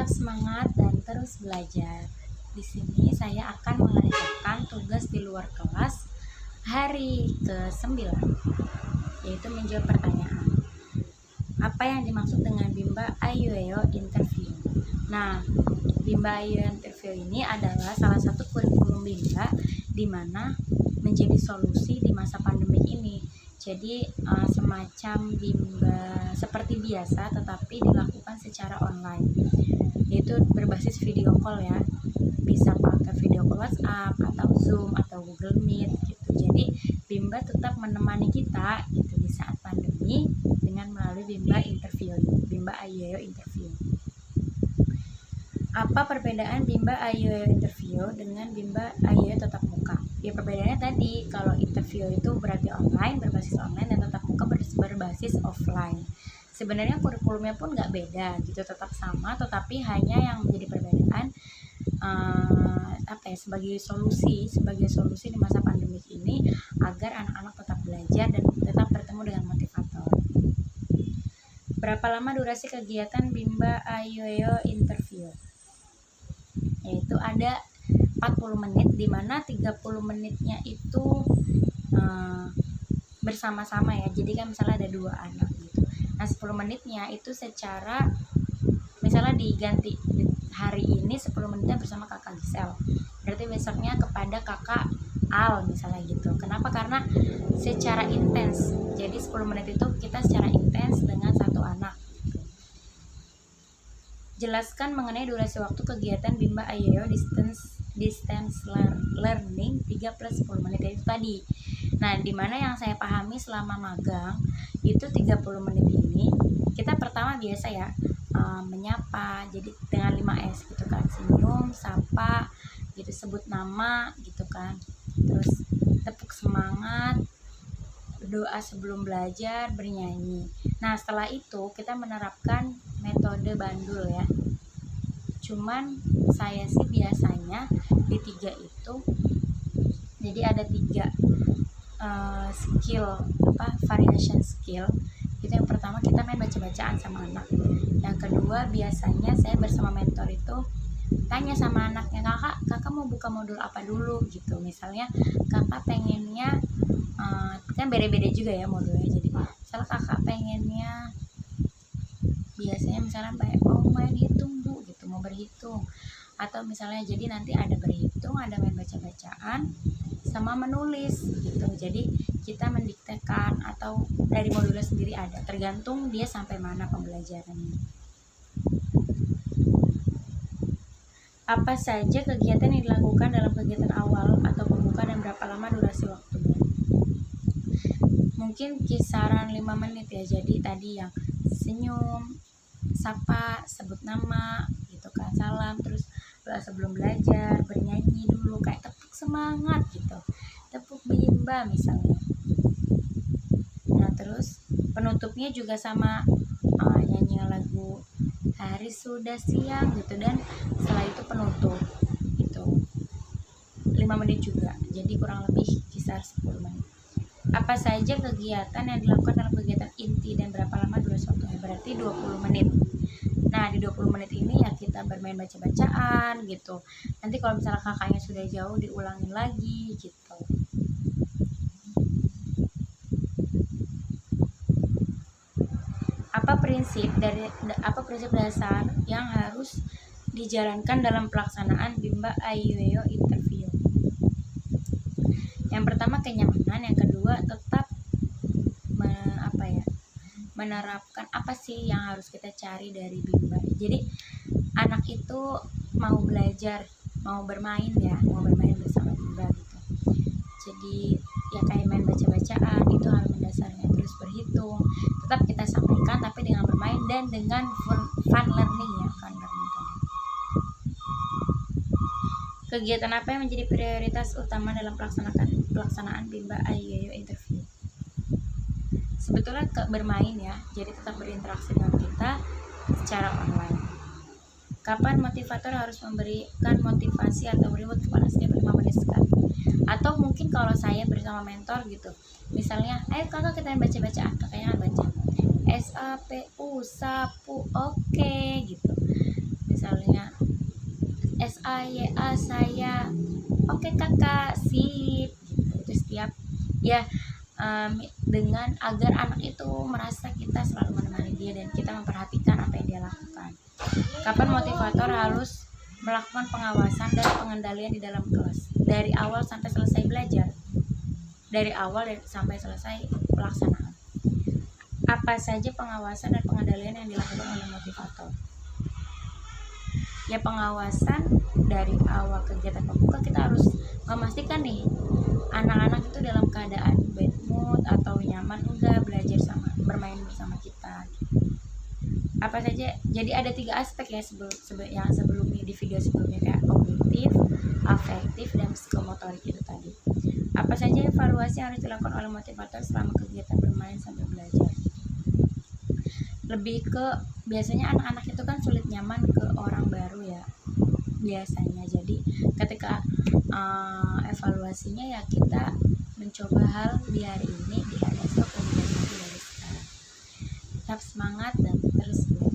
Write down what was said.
tetap semangat dan terus belajar. Di sini saya akan mengerjakan tugas di luar kelas hari ke-9, yaitu menjawab pertanyaan. Apa yang dimaksud dengan Bimba Ayoyo Interview? Nah, Bimba Ayoyo Interview ini adalah salah satu kurikulum Bimba di mana menjadi solusi di masa pandemi ini. Jadi semacam Bimba seperti biasa tetapi dilakukan secara online, yaitu berbasis video call ya, bisa pakai video call WhatsApp atau Zoom atau Google Meet gitu. Jadi Bimba tetap menemani kita gitu di saat pandemi dengan melalui Bimba Interview, Bimba Ayoyo Interview. Apa perbedaan Bimba Ayoyo Interview dengan Bimba Ayoyo Tatap Muka? Ya perbedaannya tadi, kalau interview itu berarti online, berbasis online, dan tatap muka berbasis offline. Sebenarnya kurikulumnya pun nggak beda gitu, tetap sama, tetapi hanya yang menjadi perbedaan sebagai solusi di masa pandemi ini agar anak-anak tetap belajar dan tetap bertemu dengan motivator. Berapa lama durasi kegiatan Bimba Ayoyo Interview? Yaitu ada 40 menit, di mana 30 menitnya itu bersama-sama ya. Jadi kan misalnya ada 2 anak gitu. Nah 10 menitnya itu secara misalnya diganti, hari ini 10 menitnya bersama kakak Gisel, berarti besoknya kepada kakak Al misalnya gitu. Kenapa? Karena secara intens, jadi 10 menit itu kita secara intens dengan satu anak. Jelaskan mengenai durasi waktu kegiatan Bimba Ayoyo distance learning 3+10 menit itu tadi. Nah, dimana yang saya pahami selama magang itu 30 menit ini kita pertama biasa ya menyapa, jadi dengan 5S gitu kan, senyum, sapa gitu, sebut nama gitu kan, terus tepuk semangat, doa sebelum belajar, bernyanyi. Nah setelah itu kita menerapkan metode bandul ya. Cuman saya sih biasanya di 3 itu, jadi ada 3 variation skill. Itu yang pertama kita main baca-bacaan sama anak. Yang kedua biasanya saya bersama mentor itu tanya sama anaknya, kakak mau buka modul apa dulu gitu. Misalnya kakak pengennya kan beda-beda juga ya modulnya. Jadi misalnya kakak pengennya biasanya misalnya mau main hitung bu gitu, mau berhitung, atau misalnya jadi nanti ada berhitung, ada main baca-bacaan sama menulis gitu. Jadi kita mendiktekan atau dari modulnya sendiri ada, tergantung dia sampai mana pembelajarannya. Apa saja kegiatan yang dilakukan dalam kegiatan awal atau pembuka dan berapa lama durasi waktunya? Mungkin kisaran 5 menit ya. Jadi tadi yang senyum, sapa, sebut nama gitu kan, salam, terus sebelum belajar, bernyanyi dulu kayak tepuk semangat gitu, tepuk Bimba misalnya. Nah terus penutupnya juga sama nyanyi lagu Hari Sudah Siang gitu, dan setelah itu penutup gitu 5 menit juga, jadi kurang lebih kisar 10 menit. Apa saja kegiatan yang dilakukan dalam kegiatan inti dan berapa lama durasi waktunya? Berarti 20 menit. Nah di 20 menit ini ya kita bermain baca-bacaan gitu. Nanti kalau misalnya kakaknya sudah jauh diulangin lagi gitu. Apa prinsip dasar yang harus dijalankan dalam pelaksanaan Bimba Ayoyo Interview? Yang pertama kenyamanan, yang kedua tetap menerapkan apa sih yang harus kita cari dari Bimba. Jadi anak itu mau belajar, mau bermain bersama Bimba gitu. Jadi ya kayak main baca-bacaan itu hal mendasarnya, terus berhitung tetap kita sampaikan tapi dengan bermain dan dengan fun learning ya, fun learning tadi. Kegiatan apa yang menjadi prioritas utama dalam pelaksanaan Bimba Ayoyo Interview? Sebetulnya bermain ya, jadi tetap berinteraksi dengan kita secara online. Kapan motivator harus memberikan motivasi atau reward kepada setiap 5 menit sekali? Atau mungkin kalau saya bersama mentor gitu, misalnya ayo kakak kita baca-bacaan, kakaknya baca SAPU sapu, oke gitu. Misalnya SAYA saya. Oke kakak, sip gitu. Itu setiap ya dengan agar anak itu merasa kita selalu menemani dia dan kita memperhatikan apa yang dia lakukan. Kapan motivator harus melakukan pengawasan dan pengendalian di dalam kelas dari awal sampai selesai belajar, dari awal sampai selesai pelaksanaan. Apa saja pengawasan dan pengendalian yang dilakukan oleh motivator? Ya, pengawasan dari awal kegiatan pembuka kita harus memastikan nih anak-anak itu dalam keadaan bad mood atau nyaman enggak belajar sama bermain bersama kita. Apa saja? Jadi ada 3 aspek ya yang sebelumnya di video sebelumnya, kayak kognitif, afektif, dan psikomotorik itu tadi. Apa saja evaluasi yang harus dilakukan oleh motivator selama kegiatan bermain sambil belajar? Lebih ke biasanya anak-anak itu kan sulit nyaman ke orang baru ya biasanya. Jadi ketika evaluasinya ya kita mencoba hal di hari ini, di hari esok, kemudian nanti dari sekarang. Tetap semangat dan terus belajar.